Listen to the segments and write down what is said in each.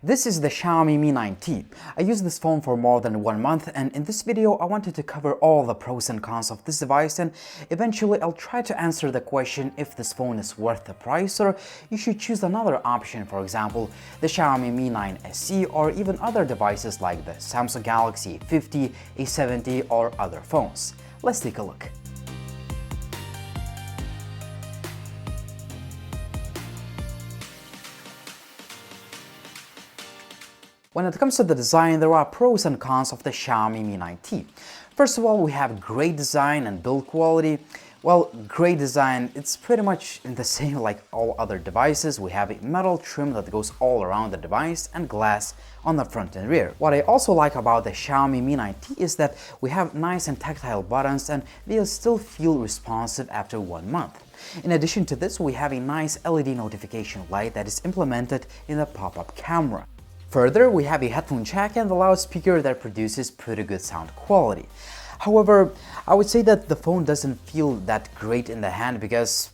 This is the Xiaomi Mi 9T. I used this phone for more than 1 month, and in this video I wanted to cover all the pros and cons of this device, and eventually I'll try to answer the question if this phone is worth the price or you should choose another option, for example the Xiaomi Mi 9 SE or even other devices like the Samsung Galaxy A50, A70 or other phones. Let's take a look. When it comes to the design, there are pros and cons of the Xiaomi Mi 9T. First of all, we have great design and build quality. Well, great design, it's pretty much the same like all other devices. We have a metal trim that goes all around the device and glass on the front and rear. What I also like about the Xiaomi Mi 9T is that we have nice and tactile buttons and they'll still feel responsive after 1 month. In addition to this, we have a nice LED notification light that is implemented in the pop-up camera. Further, we have a headphone jack and a loudspeaker that produces pretty good sound quality. However, I would say that the phone doesn't feel that great in the hand because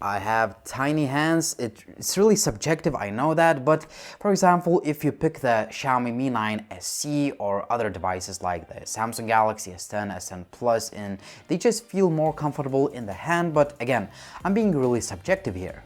I have tiny hands. It's really subjective, I know that, but for example, if you pick the Xiaomi Mi 9 SE or other devices like the Samsung Galaxy S10, S10 Plus, and they just feel more comfortable in the hand, but again, I'm being really subjective here.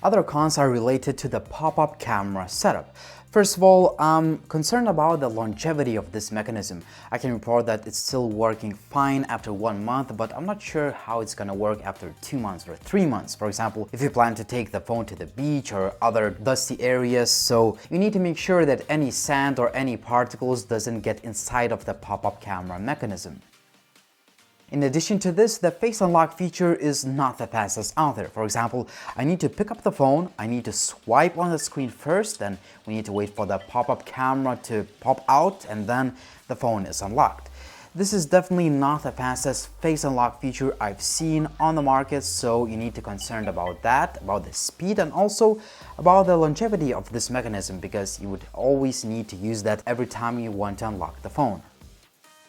Other cons are related to the pop-up camera setup. First of all, I'm concerned about the longevity of this mechanism. I can report that it's still working fine after 1 month, but I'm not sure how it's gonna work after 2 months or 3 months. For example, if you plan to take the phone to the beach or other dusty areas, so you need to make sure that any sand or any particles doesn't get inside of the pop-up camera mechanism. In addition to this, the face unlock feature is not the fastest out there. For example, I need to pick up the phone, I need to swipe on the screen first, then we need to wait for the pop-up camera to pop out, and then the phone is unlocked. This is definitely not the fastest face unlock feature I've seen on the market, so you need to be concerned about that, about the speed, and also about the longevity of this mechanism, because you would always need to use that every time you want to unlock the phone.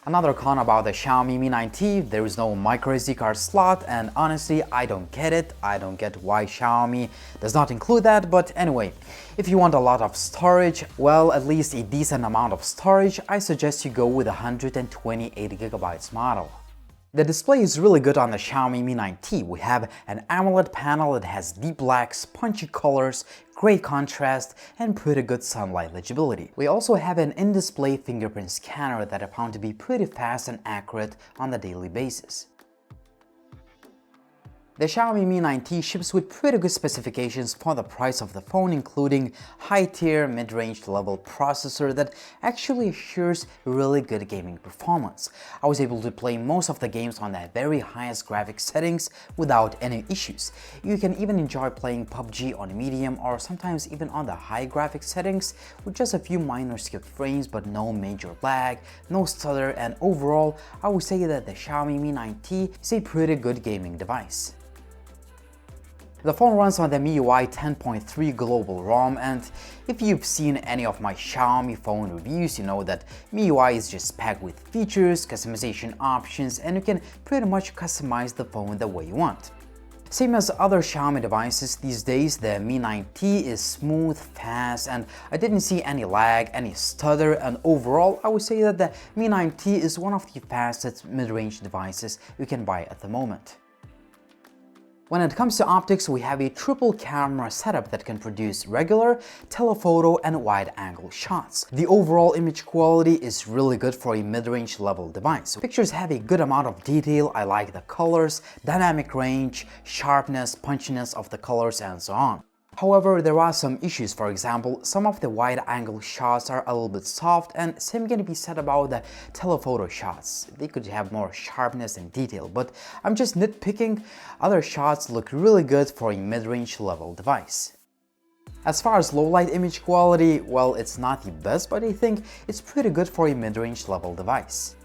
Another con about the Xiaomi Mi 9T, there is no microSD card slot, and honestly, I don't get it. I don't get why Xiaomi does not include that, but anyway, if you want a lot of storage, well, at least a decent amount of storage, I suggest you go with a 128GB model. The display is really good on the Xiaomi Mi 9T. We have an AMOLED panel that has deep blacks, punchy colors, great contrast, and pretty good sunlight legibility. We also have an in-display fingerprint scanner that I found to be pretty fast and accurate on the daily basis. The Xiaomi Mi 9T ships with pretty good specifications for the price of the phone, including high-tier, mid-range level processor that actually assures really good gaming performance. I was able to play most of the games on the very highest graphics settings without any issues. You can even enjoy playing PUBG on medium or sometimes even on the high graphics settings with just a few minor skipped frames, but no major lag, no stutter, and overall, I would say that the Xiaomi Mi 9T is a pretty good gaming device. The phone runs on the MIUI 10.3 global ROM, and if you've seen any of my Xiaomi phone reviews, you know that MIUI is just packed with features, customization options, and you can pretty much customize the phone the way you want. Same as other Xiaomi devices these days, the Mi 9T is smooth, fast, and I didn't see any lag, any stutter, and overall I would say that the Mi 9T is one of the fastest mid-range devices you can buy at the moment. When it comes to optics, we have a triple camera setup that can produce regular, telephoto, and wide-angle shots. The overall image quality is really good for a mid-range level device. Pictures have a good amount of detail. I like the colors, dynamic range, sharpness, punchiness of the colors, and so on. However, there are some issues. For example, some of the wide-angle shots are a little bit soft, and same can be said about the telephoto shots. They could have more sharpness and detail, but I'm just nitpicking. Other shots look really good for a mid-range level device. As far as low-light image quality, well, it's not the best, but I think it's pretty good for a mid-range level device.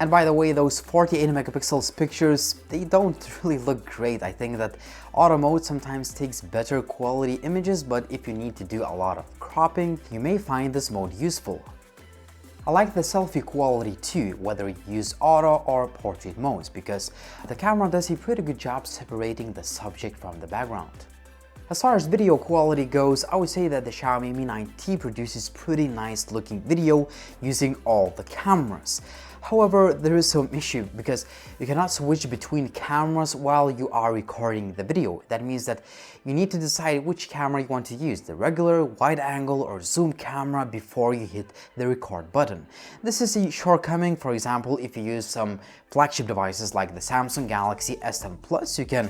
And by the way, those 48 megapixels pictures, they don't really look great. I think that auto mode sometimes takes better quality images, but if you need to do a lot of cropping, you may find this mode useful. I like the selfie quality too, whether you use auto or portrait modes, because the camera does a pretty good job separating the subject from the background. As far as video quality goes, I would say that the Xiaomi Mi 9T produces pretty nice looking video using all the cameras. However, there is some issue because you cannot switch between cameras while you are recording the video. That means that you need to decide which camera you want to use, the regular, wide angle or zoom camera, before you hit the record button. This is a shortcoming. For example, if you use some flagship devices like the Samsung Galaxy S10 Plus, you can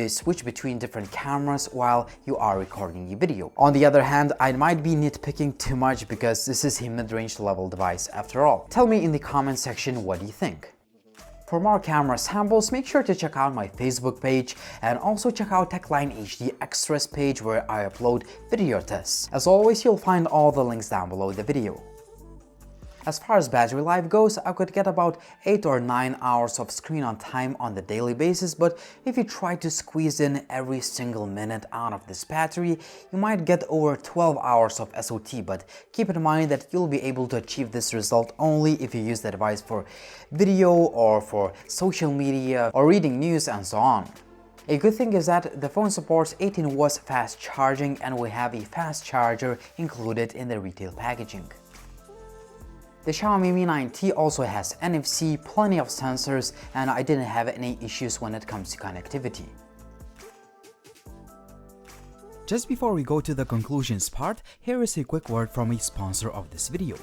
switch between different cameras while you are recording your video. On the other hand, I might be nitpicking too much because this is a mid-range level device after all. Tell me in the comments section what do you think. For more camera samples, make sure to check out my Facebook page and also check out Techline HD Extras page where I upload video tests. As always, you'll find all the links down below the video. As far as battery life goes, I could get about 8 or 9 hours of screen on time on the daily basis, but if you try to squeeze in every single minute out of this battery, you might get over 12 hours of SOT, but keep in mind that you'll be able to achieve this result only if you use the device for video or for social media or reading news and so on. A good thing is that the phone supports 18 watts fast charging and we have a fast charger included in the retail packaging. The Xiaomi Mi 9T also has NFC, plenty of sensors, and I didn't have any issues when it comes to connectivity. Just before we go to the conclusions part, here is a quick word from a sponsor of this video.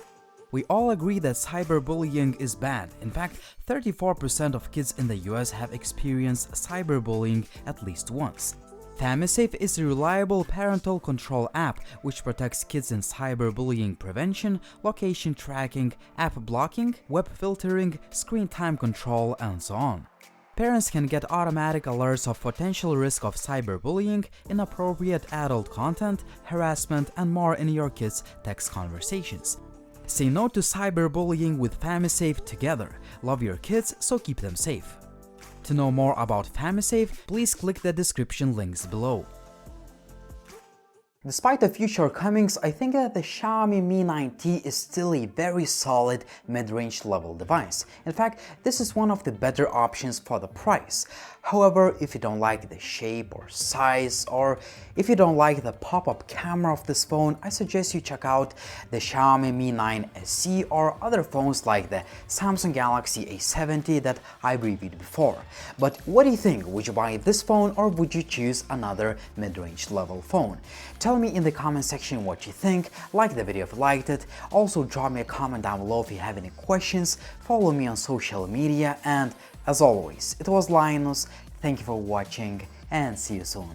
We all agree that cyberbullying is bad. In fact, 34% of kids in the US have experienced cyberbullying at least once. Famisafe is a reliable parental control app which protects kids in cyberbullying prevention, location tracking, app blocking, web filtering, screen time control, and so on. Parents can get automatic alerts of potential risk of cyberbullying, inappropriate adult content, harassment, and more in your kids' text conversations. Say no to cyberbullying with Famisafe together. Love your kids, so keep them safe. To know more about famisafe, please click the description links below. Despite a few shortcomings, I think that the Xiaomi Mi 9T is still a very solid mid-range level device. In fact, this is one of the better options for the price. However, if you don't like the shape or size, or if you don't like the pop-up camera of this phone, I suggest you check out the Xiaomi Mi 9 SE or other phones like the Samsung Galaxy A70 that I reviewed before. But what do you think? Would you buy this phone or would you choose another mid-range level phone? Tell me in the comment section what you think, like the video if you liked it, also drop me a comment down below if you have any questions, follow me on social media, and as always, it was Linus, thank you for watching and see you soon.